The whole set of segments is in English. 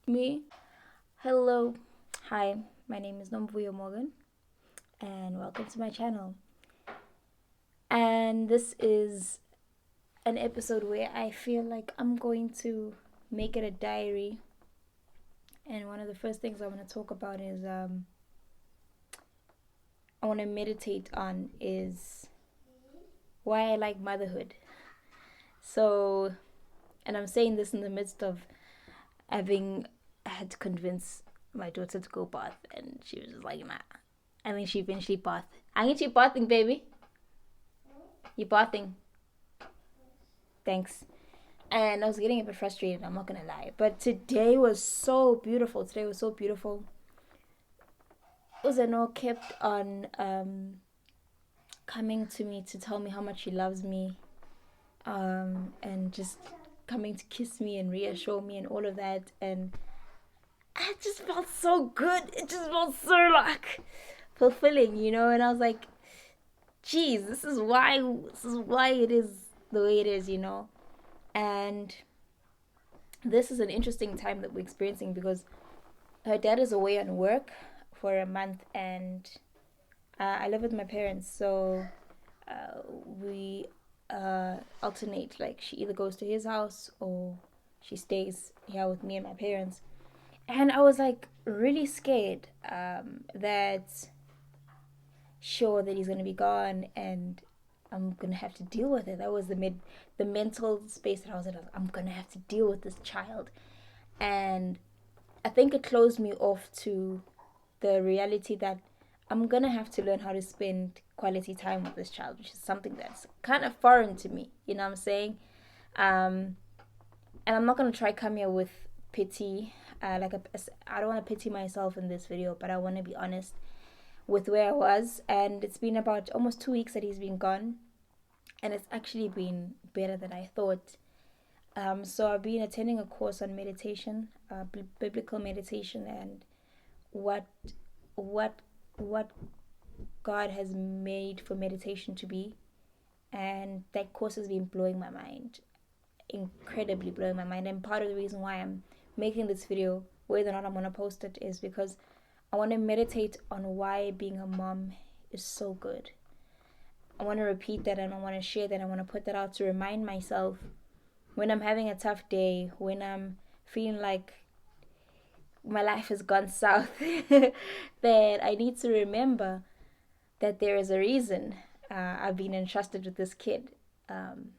Me? Hello. Hi, my name is Nomvuyo Morgan, and welcome to my channel. And this is an episode where I feel like I'm going to make it a diary. And one of the first things I want to talk about is I want to meditate on is why I like motherhood. So, and I'm saying this in the midst of having had to convince my daughter to go bath, and she was just like, nah. And then she eventually bathed. Ain't you bathing, baby? You bathing? Thanks. And I was getting a bit frustrated, I'm not gonna lie. But today was so beautiful. Today was so beautiful. Uzeno kept on coming to me to tell me how much she loves me, and just coming to kiss me and reassure me and all of that. And I just felt so good. It just felt so like fulfilling, And I was like, geez, this is why it is the way it is. And this is an interesting time that we're experiencing because her dad is away on work for a month, and I live with my parents, so we alternate. Like, she either goes to his house or she stays here with me and my parents. And I was like really scared that sure that he's gonna be gone and I'm gonna have to deal with it. That was the mental space that I was in. I'm gonna have to deal with this child, and I think it closed me off to the reality that I'm gonna have to learn how to spend quality time with this child, which is something that's kind of foreign to me. You know what I'm saying? And I'm not gonna try come here with pity. I don't want to pity myself in this video, but I want to be honest with where I was. And it's been about almost 2 weeks that he's been gone, and it's actually been better than I thought. So I've been attending a course on meditation, biblical meditation, and what what what God has made for meditation to be. And that course has been blowing my mind, incredibly blowing my mind. And part of the reason why I'm making this video, whether or not I'm going to post it, is because I want to meditate on why being a mom is so good. I want to repeat that, and I want to share that. I want to put that out to remind myself when I'm having a tough day, when I'm feeling like my life has gone south, that I need to remember that there is a reason I've been entrusted with this kid. And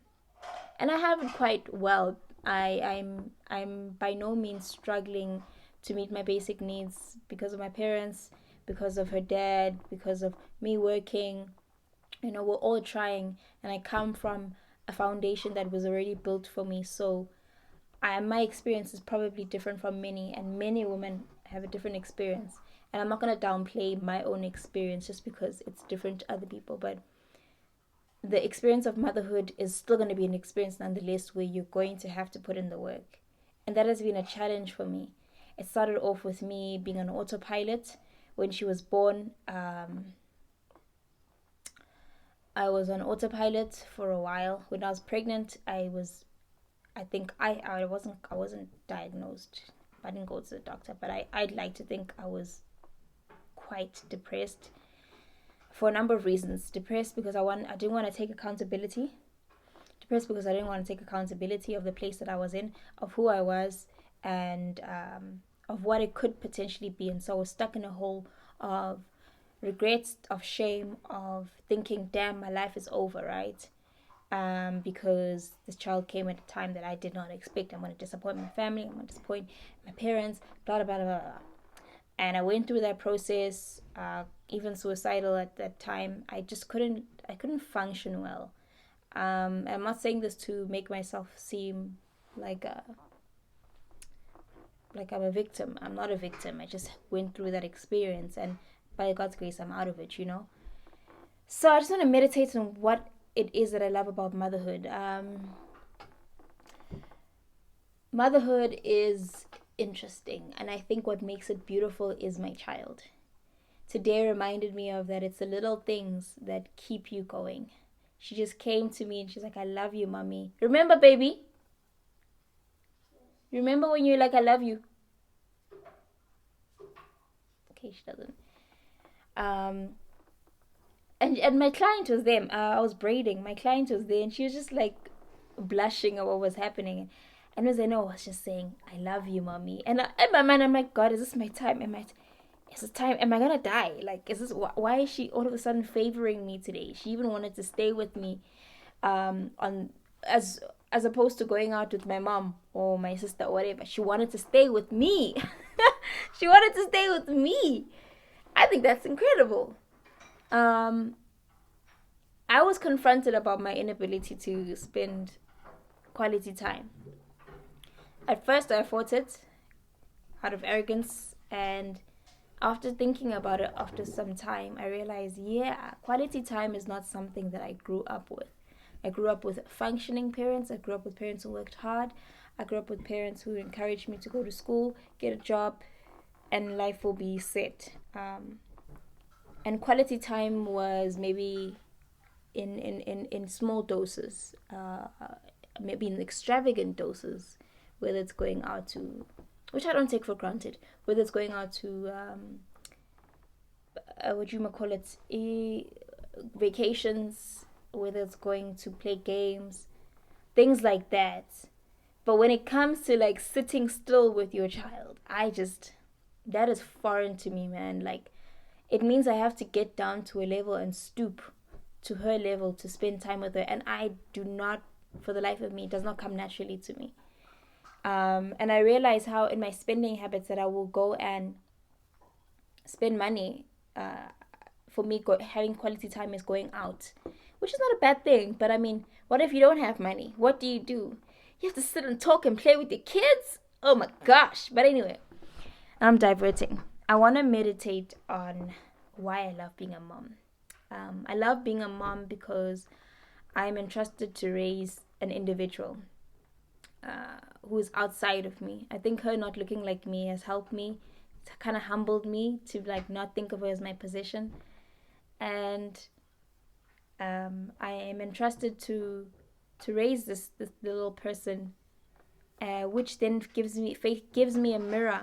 I have it quite well. I'm by no means struggling to meet my basic needs because of my parents, because of her dad, because of me working. We're all trying, and I come from a foundation that was already built for me. So my experience is probably different from many, and many women have a different experience. And I'm not going to downplay my own experience just because it's different to other people, but the experience of motherhood is still going to be an experience nonetheless, where you're going to have to put in the work. And that has been a challenge for me. It started off with me being on autopilot. When she was born, I was on autopilot for a while. When I was pregnant, I think I wasn't diagnosed. I didn't go to the doctor, but I'd like to think I was quite depressed for a number of reasons. Depressed because I didn't want to take accountability. Depressed because I didn't want to take accountability of the place that I was in, of who I was, and of what it could potentially be. And so I was stuck in a hole of regrets, of shame, of thinking, damn, my life is over, right? Because this child came at a time that I did not expect. I'm going to disappoint my family. I'm going to disappoint my parents, blah, blah, blah, blah, blah. And I went through that process, even suicidal at that time. I couldn't function well. I'm not saying this to make myself seem like I'm a victim. I'm not a victim. I just went through that experience, and by God's grace, I'm out of it. So I just want to meditate on what it is that I love about motherhood. Motherhood is interesting, and I think what makes it beautiful is my child. Today reminded me of that it's the little things that keep you going. She just came to me and she's like, I love you, mommy. Remember, baby? Remember when you're like, I love you? Okay, she doesn't. And my client was there. I was braiding. My client was there, and she was just like blushing at what was happening. And as I know, I was just saying, "I love you, mommy." And in my mind, I'm like, God, is this my time? Is it time? Am I gonna die? Like, is this why is she all of a sudden favoring me today? She even wanted to stay with me, on as as opposed to going out with my mom or my sister or whatever. She wanted to stay with me. She wanted to stay with me. I think that's incredible. Um, I was confronted about my inability to spend quality time. At first, I fought it out of arrogance, and after thinking about it after some time, I realized, yeah, quality time is not something that I grew up with. I grew up with functioning parents. I grew up with parents who worked hard. I grew up with parents who encouraged me to go to school, get a job, and life will be set. And quality time was maybe in small doses, maybe in extravagant doses, whether it's going out to, which I don't take for granted, whether it's going out to, what you might call it, vacations, whether it's going to play games, things like that. But when it comes to like sitting still with your child, that is foreign to me, man. Like, it means I have to get down to a level and stoop to her level to spend time with her. And I do not, for the life of me, it does not come naturally to me. And I realize how in my spending habits that I will go and spend money. For me, having quality time is going out, which is not a bad thing. But I mean, what if you don't have money? What do? You have to sit and talk and play with your kids? Oh my gosh. But anyway, I'm diverting. I want to meditate on why I love being a mom. I love being a mom because I'm entrusted to raise an individual who is outside of me. I think her not looking like me has helped me. It's kind of humbled me to like not think of her as my possession. And I am entrusted to raise this little person, which then gives me a mirror.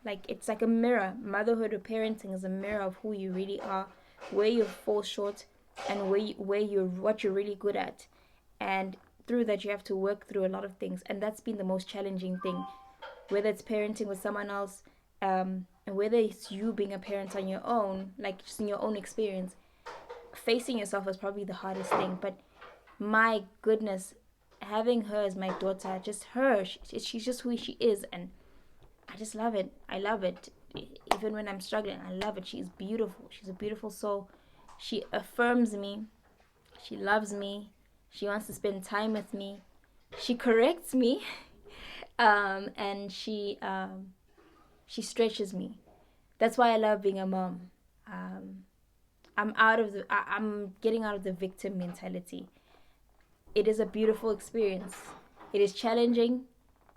Like, it's like a mirror. Motherhood or parenting is a mirror of who you really are, where you fall short, and what you're really good at. And through that, you have to work through a lot of things, and that's been the most challenging thing. Whether it's parenting with someone else, and whether it's you being a parent on your own, like just in your own experience, facing yourself is probably the hardest thing. But my goodness, having her as my daughter, just her, she's just who she is, and I just love it. I love it. Even when I'm struggling, I love it. She's beautiful. She's a beautiful soul. She affirms me. She loves me. She wants to spend time with me. She corrects me, and she stretches me. That's why I love being a mom. I'm getting out of the victim mentality. It is a beautiful experience. It is challenging.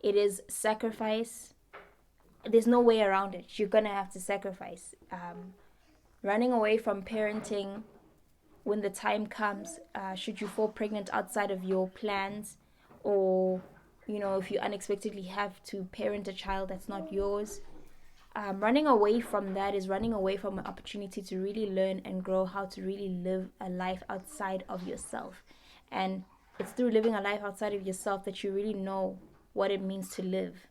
It is sacrifice. There's no way around it. You're gonna have to sacrifice. Running away from parenting when the time comes, should you fall pregnant outside of your plans, or if you unexpectedly have to parent a child that's not yours, running away from that is running away from an opportunity to really learn and grow how to really live a life outside of yourself. And it's through living a life outside of yourself that you really know what it means to live,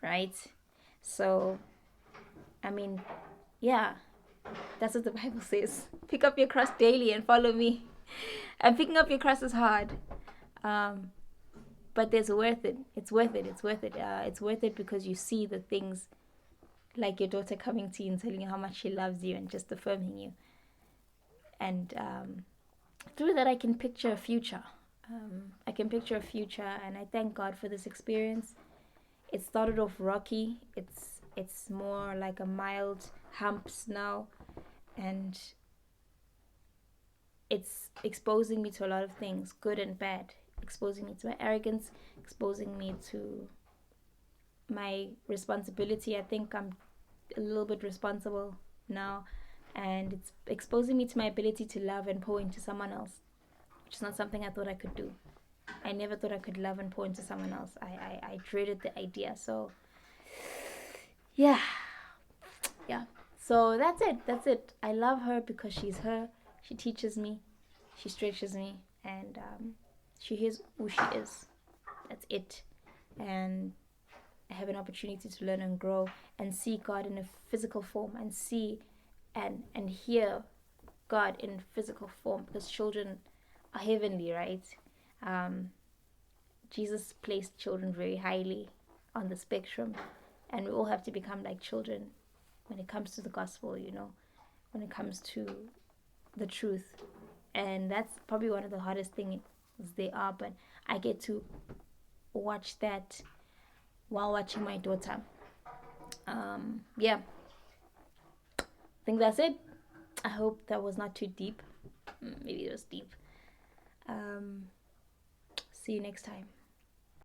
right? So, I mean, yeah, that's what the Bible says. Pick up your cross daily and follow me. And picking up your cross is hard. But it's worth it. It's worth it. It's worth it. It's worth it because you see the things like your daughter coming to you and telling you how much she loves you and just affirming you. And through that, I can picture a future. And I thank God for this experience. It started off rocky. It's more like a mild humps now, and it's exposing me to a lot of things, good and bad. Exposing me to my arrogance, exposing me to my responsibility. I think I'm a little bit responsible now, and it's exposing me to my ability to love and pour into someone else. which is not something I thought I could do. I never thought I could love and pour into someone else. I dreaded the idea. So, yeah. Yeah. So that's it. That's it. I love her because she's her. She teaches me. She stretches me. And she is who she is. That's it. And I have an opportunity to learn and grow and see God in a physical form and see and hear God in physical form, because children are heavenly, right? Um, Jesus placed children very highly on the spectrum, and we all have to become like children when it comes to the gospel, when it comes to the truth. And that's probably one of the hardest things they are, but I get to watch that while watching my daughter. Yeah, I think that's it. I hope that was not too deep. Maybe it was deep. See you next time.